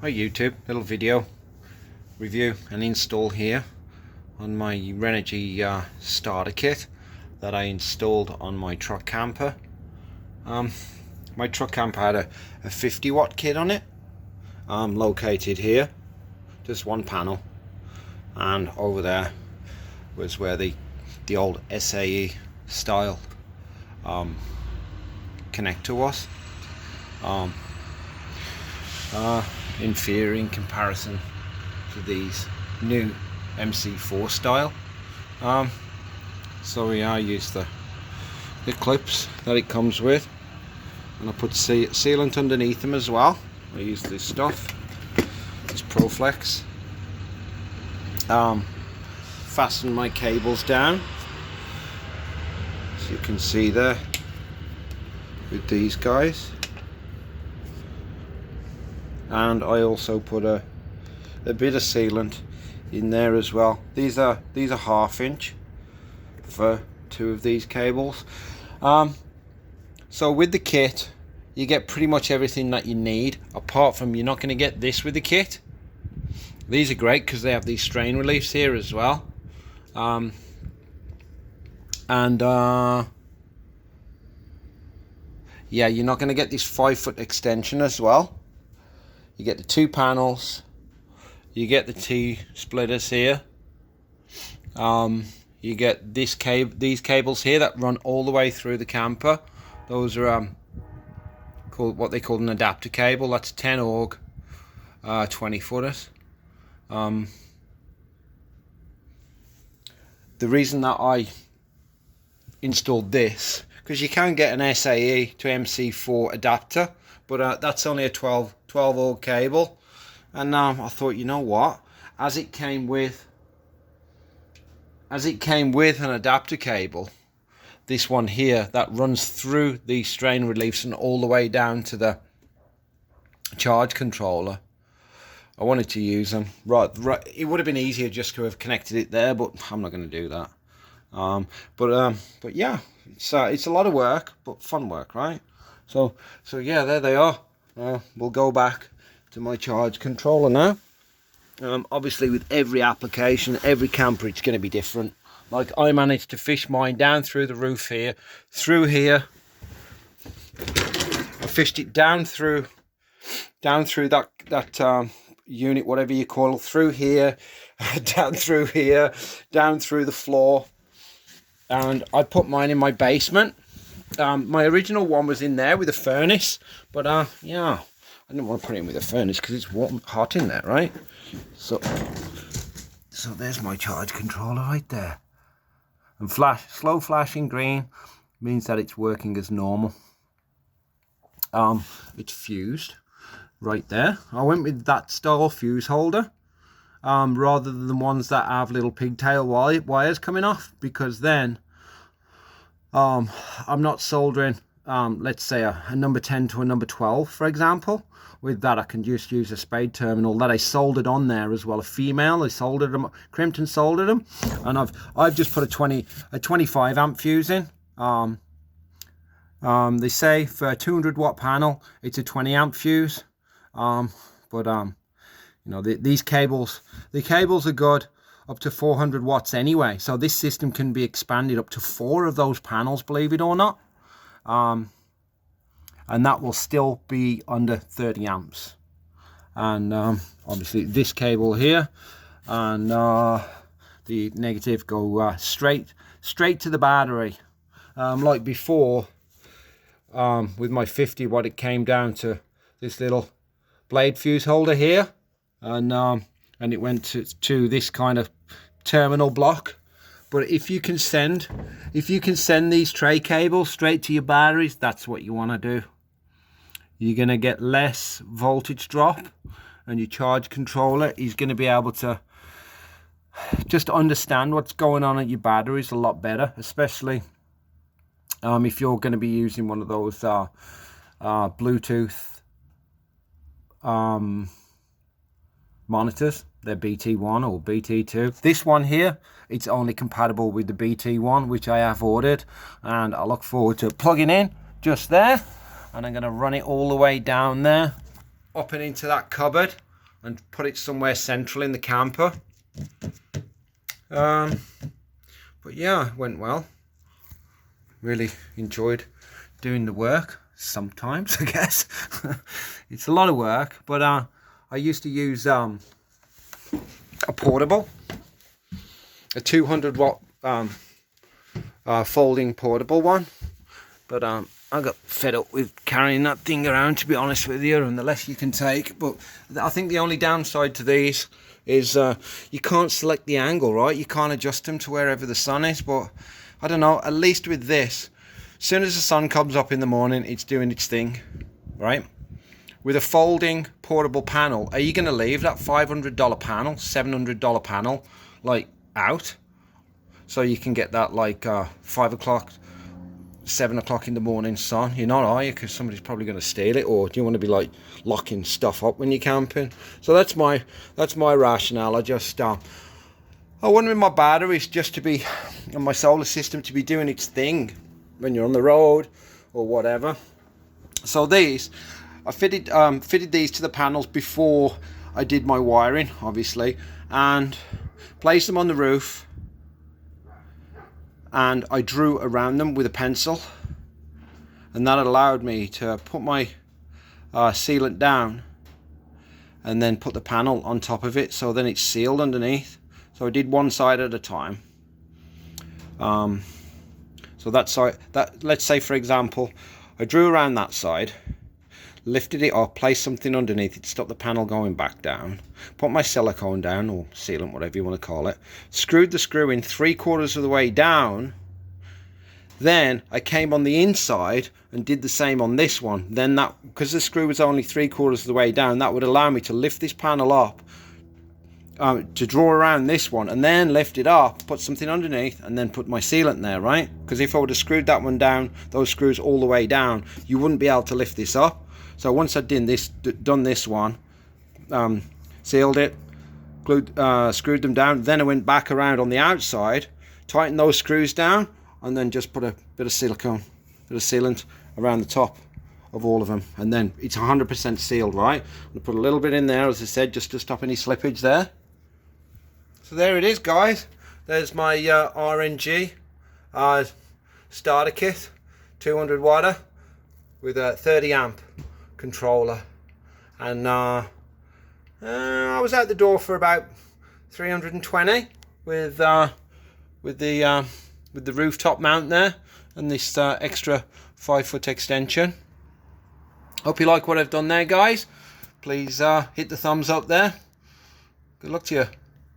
Hi YouTube, little video review and install here on my Renogy starter kit that I installed on my truck camper. My truck camper had a 50 watt kit on it, located here, just one panel, and over there was where the old SAE style connector was. Inferior in comparison to these new MC4 style. So I used the clips that it comes with, and I put sealant underneath them as well. I used this stuff, this Proflex. Fasten my cables down, as you can see there, with these guys. And I also put a bit of sealant in there as well. These are 1/2 inch for 2 of these cables. So with the kit you get pretty much everything that you need, apart from you're not going to get this with the kit. These are great because they have these strain reliefs here as well. Yeah, you're not going to get this 5-foot extension as well. You get the 2 panels, you get the T-splitters here, you get these cables here that run all the way through the camper. Those are called what they call an adapter cable. That's 10 org 20 footers. The reason that I installed this, because you can get an SAE to MC4 adapter, but that's only a 12 org cable, and I thought, you know what, as it came with an adapter cable, this one here that runs through these strain reliefs and all the way down to the charge controller, I wanted to use them. Right, it would have been easier just to have connected it there, but I'm not going to do that. But yeah, it's a lot of work, but fun work, right? So yeah, there they are. We'll go back to my charge controller now. Obviously with every application, every camper, it's going to be different. Like I managed to fish mine down through the roof here, through here. I fished it down through that unit, whatever you call it, through here, down through here, down through the floor. And I put mine in my basement. My original one was in there with a furnace, but yeah, I didn't want to put it in with a furnace because it's warm, hot in there, right? So there's my charge controller right there, and slow flashing green means that it's working as normal. It's fused right there. I went with that style fuse holder, rather than the ones that have little pigtail wires coming off, because then I'm not soldering, let's say a number 10 to a number 12, for example. With that, I can just use a spade terminal that I soldered on there as well. A female, I soldered them, crimped and soldered them, and I've just put a 25 amp fuse in. They say for a 200 watt panel, it's a 20 amp fuse. You know, these cables, the cables are good up to 400 watts anyway, so this system can be expanded up to 4 of those panels, believe it or not, and that will still be under 30 amps. And obviously this cable here and the negative go straight to the battery. Like before, with my 50 watt, it came down to this little blade fuse holder here, and it went to this kind of terminal block. But if you can send these tray cables straight to your batteries, that's what you want to do. You're going to get less voltage drop, and your charge controller is going to be able to just understand what's going on at your batteries a lot better, especially if you're going to be using one of those Bluetooth monitors. They're BT1 or BT2. This one here, it's only compatible with the BT1, which I have ordered, and I look forward to plugging in just there, and I'm going to run it all the way down there, up and into that cupboard, and put it somewhere central in the camper. But yeah, it went well. Really enjoyed doing the work sometimes, I guess. It's a lot of work, but I used to use a portable, a 200 watt folding portable one, but I got fed up with carrying that thing around, to be honest with you, and the less you can take. But I think the only downside to these is you can't select the angle, right? You can't adjust them to wherever the sun is. But I don't know, at least with this, as soon as the sun comes up in the morning, it's doing its thing, right? With a folding portable panel, are you going to leave that $500 panel, $700 panel, like, out? So you can get that, like, 5 o'clock, 7 o'clock in the morning sun? You're not, are you? Because somebody's probably going to steal it. Or do you want to be, like, locking stuff up when you're camping? So that's my rationale. I wanted my batteries just to be, and my solar system to be doing its thing when you're on the road or whatever. So these, I fitted these to the panels before I did my wiring, obviously, and placed them on the roof, and I drew around them with a pencil, and that allowed me to put my sealant down and then put the panel on top of it, so then it's sealed underneath. So I did one side at a time. So that side, let's say for example, I drew around that side, lifted it up, placed something underneath it to stop the panel going back down, put my silicone down, or sealant, whatever you want to call it, screwed the screw in 3/4 of the way down. Then I came on the inside and did the same on this one. Then that, because the screw was only 3/4 of the way down, that would allow me to lift this panel up, to draw around this one, and then lift it up, put something underneath, and then put my sealant there, right? Because if I would have screwed that one down, those screws all the way down, you wouldn't be able to lift this up. So once I'd done this one, sealed it, glued, screwed them down, then I went back around on the outside, tightened those screws down, and then just put a bit of silicone, bit of sealant around the top of all of them, and then it's 100% sealed, right? I'm gonna put a little bit in there, as I said, just to stop any slippage there. So there it is, guys. There's my RNG starter kit, 200 watt with a 30 amp controller, and I was out the door for about 320 with the rooftop mount there and this extra 5-foot extension. Hope you like what I've done there, guys. Please hit the thumbs up there. Good luck to you.